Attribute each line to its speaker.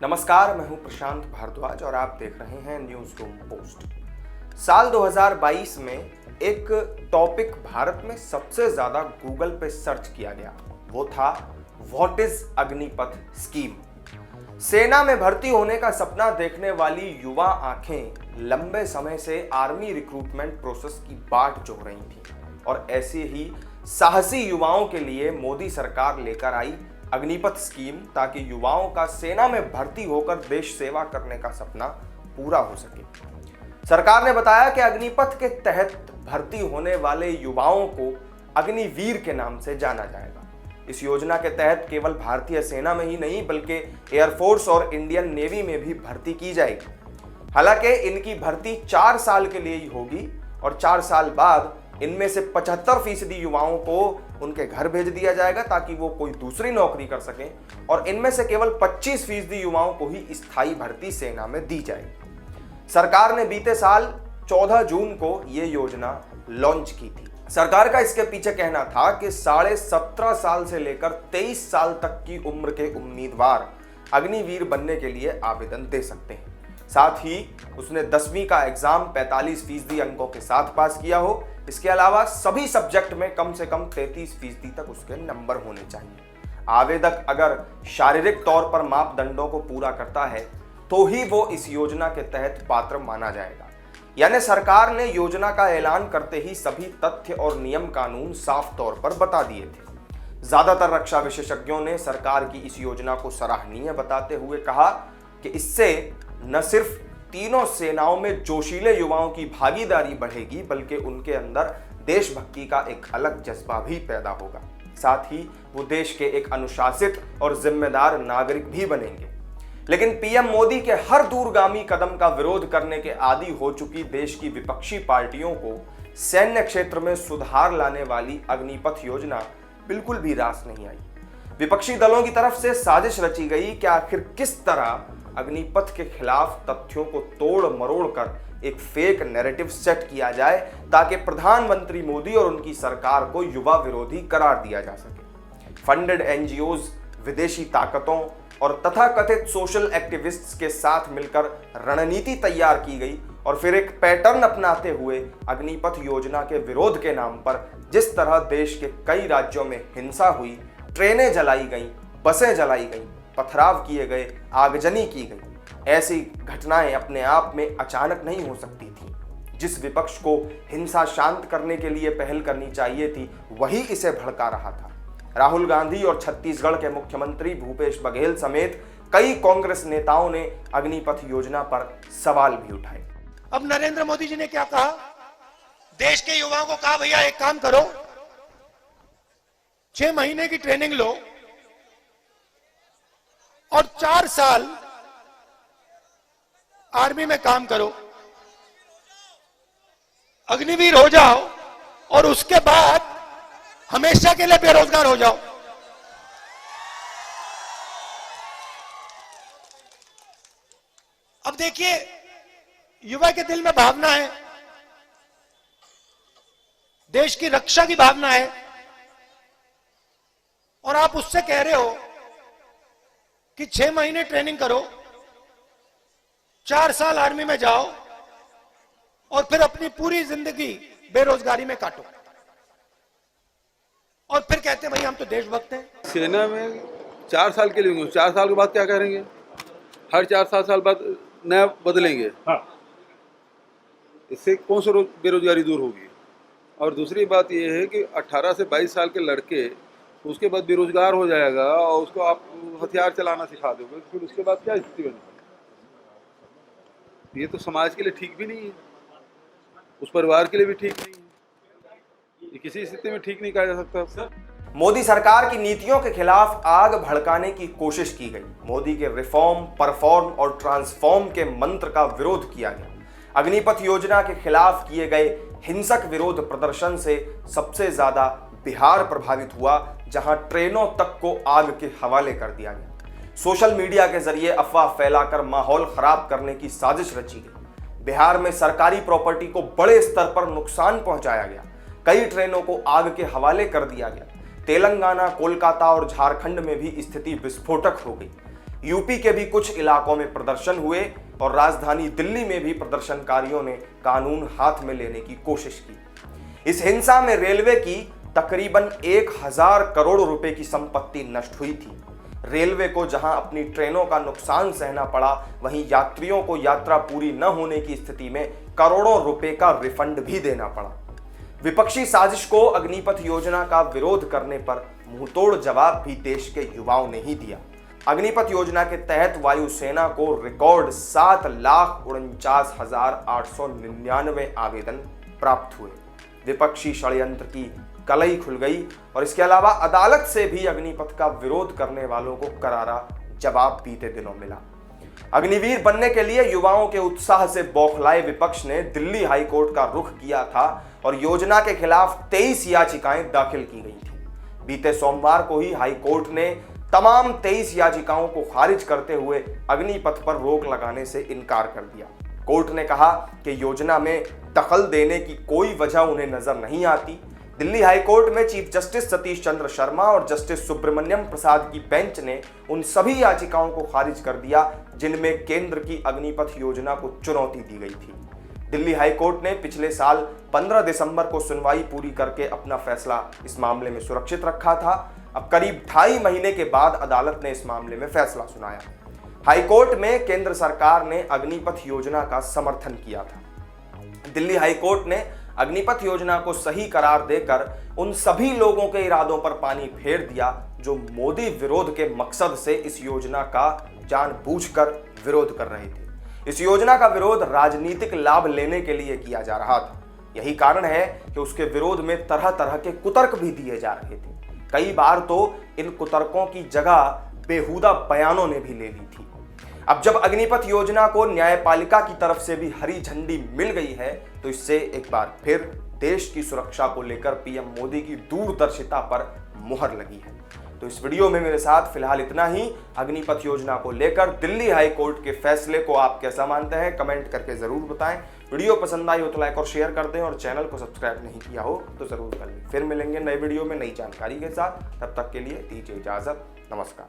Speaker 1: नमस्कार, मैं हूं प्रशांत भारद्वाज और आप देख रहे हैं न्यूज रूम पोस्ट। साल 2022 में एक टॉपिक भारत में सबसे ज्यादा गूगल पे सर्च किया गया, वो था व्हाट इज अग्निपथ स्कीम। सेना में भर्ती होने का सपना देखने वाली युवा आंखें लंबे समय से आर्मी रिक्रूटमेंट प्रोसेस की बाट जोह रही थी और ऐसे ही साहसी युवाओं के लिए मोदी सरकार लेकर आई अग्निपथ स्कीम, ताकि युवाओं का सेना में भर्ती होकर देश सेवा करने का सपना पूरा हो सके। सरकार ने बताया कि अग्निपथ के तहत भर्ती होने वाले युवाओं को अग्निवीर के नाम से जाना जाएगा। इस योजना के तहत केवल भारतीय सेना में ही नहीं बल्कि एयरफोर्स और इंडियन नेवी में भी भर्ती की जाएगी। हालांकि इनकी भर्ती 4 साल के लिए ही होगी और 4 साल बाद इनमें से 75% युवाओं को उनके घर भेज दिया जाएगा ताकि वो कोई दूसरी नौकरी कर सकें और इनमें से केवल 25% युवाओं को ही स्थायी भर्ती सेना में दी जाएगी। सरकार ने बीते साल 14 जून को ये योजना लॉन्च की थी। सरकार का इसके पीछे कहना था कि 17.5 साल से लेकर 23 साल तक की उम्र के उम्मीदवार अग्निवीर बनने के लिए आवेदन दे सकते हैं। साथ ही उसने 10वीं का एग्जाम 45% अंकों के साथ पास किया हो। इसके अलावा सभी सब्जेक्ट में कम से कम 33% तक उसके नंबर होने चाहिए। आवेदक अगर शारीरिक तौर पर मापदंडों को पूरा करता है तो ही वो इस योजना के तहत पात्र माना जाएगा। यानी सरकार ने योजना का ऐलान करते ही सभी तथ्य और नियम कानून साफ तौर पर बता दिए थे। ज्यादातर रक्षा विशेषज्ञों ने सरकार की इस योजना को सराहनीय बताते हुए कहा कि इससे न सिर्फ तीनों सेनाओं में जोशीले युवाओं की भागीदारी बढ़ेगी बल्कि उनके अंदर देशभक्ति का एक अलग जज्बा भी पैदा होगा। साथ ही वो देश के एक अनुशासित और जिम्मेदार नागरिक भी बनेंगे। लेकिन पीएम मोदी के हर दूरगामी कदम का विरोध करने के आदी हो चुकी देश की विपक्षी पार्टियों को सैन्य क्षेत्र में सुधार लाने वाली अग्निपथ योजना बिल्कुल भी रास नहीं आई। विपक्षी दलों की तरफ से साजिश रची गई कि आखिर किस तरह अग्निपथ के खिलाफ तथ्यों को तोड़ मरोड़ कर एक फेक नैरेटिव सेट किया जाए ताकि प्रधानमंत्री मोदी और उनकी सरकार को युवा विरोधी करार दिया जा सके। फंडेड एनजीओज, विदेशी ताकतों और तथाकथित सोशल एक्टिविस्ट्स के साथ मिलकर रणनीति तैयार की गई और फिर एक पैटर्न अपनाते हुए अग्निपथ योजना के विरोध के नाम पर जिस तरह देश के कई राज्यों में हिंसा हुई, ट्रेनें जलाई गईं, बसें जलाई गईं, पथराव किए गए, आगजनी की गई, ऐसी घटनाएं अपने आप में अचानक नहीं हो सकती थी। जिस विपक्ष को हिंसा शांत करने के लिए पहल करनी चाहिए थी वही इसे भड़का रहा था। राहुल गांधी और छत्तीसगढ़ के मुख्यमंत्री भूपेश बघेल समेत कई कांग्रेस नेताओं ने अग्निपथ योजना पर सवाल भी उठाए।
Speaker 2: अब नरेंद्र मोदी जी ने क्या कहा? देश के युवाओं को कहा, भैया एक काम करो, 6 महीने की ट्रेनिंग लो और 4 साल आर्मी में काम करो, अग्निवीर हो जाओ और उसके बाद हमेशा के लिए बेरोजगार हो जाओ। अब देखिए, युवा के दिल में भावना है, देश की रक्षा की भावना है और आप उससे कह रहे हो कि 6 महीने ट्रेनिंग करो, 4 साल आर्मी में जाओ और फिर अपनी पूरी जिंदगी बेरोजगारी में काटो और फिर कहते हैं भाई हम तो देशभक्त हैं।
Speaker 3: सेना में 4 साल के लिए होंगे, 4 साल के बाद क्या करेंगे? हर 4 साल बाद नया बदलेंगे। हाँ। इससे कौन सा बेरोजगारी दूर होगी? और दूसरी बात यह है कि 18 से 22 साल के लड़के उसके बाद बेरोजगार हो जाएगा और उसको आप हथियार चलाना सिखा दोगे, फिर उसके बाद क्या स्थिति बनेगी? ये तो समाज के लिए ठीक भी नहीं है, उस परिवार के लिए भी ठीक नहीं है, ये किसी स्थिति में ठीक नहीं कहा जा सकता।
Speaker 1: मोदी सरकार की नीतियों के खिलाफ आग भड़काने की कोशिश की गई। मोदी के रिफॉर्म, परफॉर्म और ट्रांसफॉर्म के मंत्र का विरोध किया गया। अग्निपथ योजना के खिलाफ किए गए हिंसक विरोध प्रदर्शन से सबसे ज्यादा बिहार प्रभावित हुआ, जहां ट्रेनों तक को आग के हवाले कर दिया गया। सोशल मीडिया के जरिए अफवाह फैलाकर माहौल खराब करने की साजिश रची गई। बिहार में सरकारी प्रॉपर्टी को बड़े स्तर पर नुकसान पहुंचाया गया। कई ट्रेनों को आग के हवाले कर दिया गया। तेलंगाना, कोलकाता और झारखंड में भी स्थिति विस्फोटक हो गई। यूपी के भी कुछ इलाकों में प्रदर्शन हुए और राजधानी दिल्ली में भी प्रदर्शनकारियों ने कानून हाथ में लेने की कोशिश की। इस हिंसा में रेलवे की तकरीबन 1000 करोड़ रुपए की संपत्ति नष्ट हुई थी। रेलवे को जहां अपनी ट्रेनों का नुकसान सहना पड़ा, वहीं यात्रियों को यात्रा पूरी न होने की स्थिति में करोड़ों रुपए का रिफंड भी देना पड़ा। विपक्षी साजिश को अग्निपथ योजना का विरोध करने पर मुंहतोड़ जवाब भी देश के युवाओं ने ही दिया। अग्निपथ योजना के तहत वायुसेना को रिकॉर्ड 7,49,899 आवेदन प्राप्त हुए। विपक्षी षड्यंत्र की कलई खुल गई और इसके अलावा अदालत से भी अग्निपथ का विरोध करने वालों को करारा जवाब बीते दिनों मिला। अग्निवीर बनने के लिए युवाओं के उत्साह से बौखलाए विपक्ष ने दिल्ली हाईकोर्ट का रुख किया था और योजना के खिलाफ 23 याचिकाएं दाखिल की गई थी। बीते सोमवार को ही हाईकोर्ट ने तमाम 23 याचिकाओं को खारिज करते हुए अग्निपथ पर रोक लगाने से इनकार कर दिया। कोर्ट ने कहा कि योजना में दखल देने की कोई वजह उन्हें नजर नहीं आती। दिल्ली हाईकोर्ट में चीफ जस्टिस सतीश चंद्र शर्मा और जस्टिस सुब्रमण्यम प्रसाद की बेंच ने उन सभी याचिकाओं को खारिज कर दिया जिनमें केंद्र की अग्निपथ योजना को चुनौती दी गई थी। दिल्ली हाईकोर्ट ने पिछले साल 15 दिसंबर को सुनवाई पूरी करके अपना फैसला इस मामले में सुरक्षित रखा था। अब करीब 2.5 महीने के बाद अदालत ने इस मामले में फैसला सुनाया। हाईकोर्ट में केंद्र सरकार ने अग्निपथ योजना का समर्थन किया था। दिल्ली हाईकोर्ट ने अग्निपथ योजना को सही करार देकर उन सभी लोगों के इरादों पर पानी फेर दिया जो मोदी विरोध के मकसद से इस योजना का जानबूझकर विरोध कर रहे थे। इस योजना का विरोध राजनीतिक लाभ लेने के लिए किया जा रहा था। यही कारण है कि उसके विरोध में तरह तरह के कुतर्क भी दिए जा रहे थे। कई बार तो इन कुतर्कों की जगह बेहुदा बयानों ने भी ले ली थी। अब जब अग्निपथ योजना को न्यायपालिका की तरफ से भी हरी झंडी मिल गई है तो इससे एक बार फिर देश की सुरक्षा को लेकर पीएम मोदी की दूरदर्शिता पर मुहर लगी है। तो इस वीडियो में मेरे साथ फिलहाल इतना ही। अग्निपथ योजना को लेकर दिल्ली हाई कोर्ट के फैसले को आप कैसा मानते हैं कमेंट करके जरूर बताएं। वीडियो पसंद आई हो तो लाइक और शेयर कर दें और चैनल को सब्सक्राइब नहीं किया हो तो जरूर कर लें। फिर मिलेंगे नए वीडियो में नई जानकारी के साथ। तब तक के लिए दीजिए इजाजत। नमस्कार।